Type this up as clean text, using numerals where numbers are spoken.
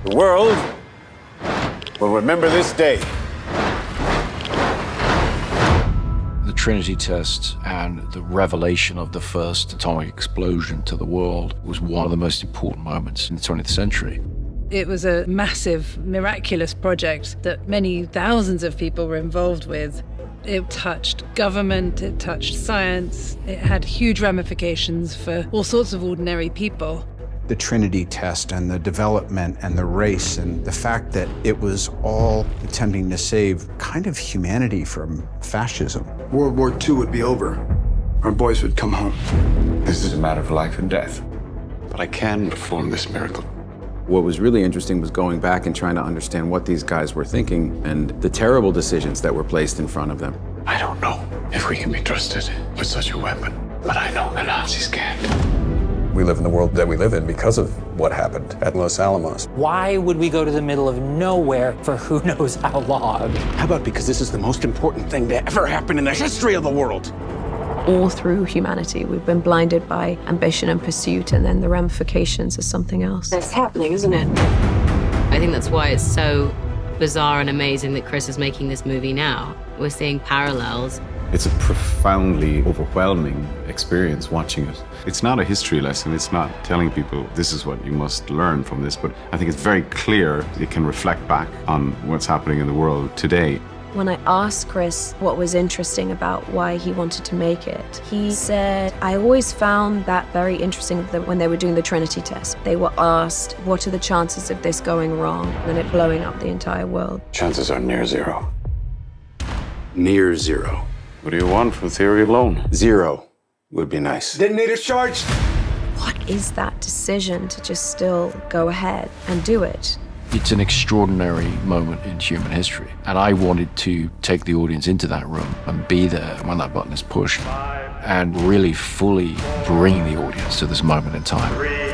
The world will remember this day. The Trinity test and the revelation of the first atomic explosion to the world was one of the most important moments in the 20th century. It was a massive, miraculous project that many thousands of people were involved with. It touched government, it touched science, it had huge ramifications for all sorts of ordinary people. The Trinity test and the development and the race and the fact that it was all attempting to save kind of humanity from fascism. World War II would be over. Our boys would come home. This is a matter of life and death. But I can perform this miracle. What was really interesting was going back and trying to understand what these guys were thinking and the terrible decisions that were placed in front of them. I don't know if we can be trusted with such a weapon, but I know the Nazis can't. We live in the world that we live in because of what happened at Los Alamos. Why would we go to the middle of nowhere for who knows how long? How about because this is the most important thing to ever happen in the history of the world? All through humanity, we've been blinded by ambition and pursuit, and then the ramifications are something else. It's happening, isn't it? I think that's why it's so bizarre and amazing that Chris is making this movie now. We're seeing parallels. It's a profoundly overwhelming experience watching it. It's not a history lesson. It's not telling people this is what you must learn from this, but I think it's very clear it can reflect back on what's happening in the world today. When I asked Chris what was interesting about why he wanted to make it, he said, I always found that very interesting that when they were doing the Trinity test. They were asked, what are the chances of this going wrong and it blowing up the entire world? Chances are near zero. Near zero. What do you want from theory alone? Zero would be nice. Detonators charged. What is that decision to just still go ahead and do it? It's an extraordinary moment in human history. And I wanted to take the audience into that room and be there when that button is pushed and really fully bring the audience to this moment in time.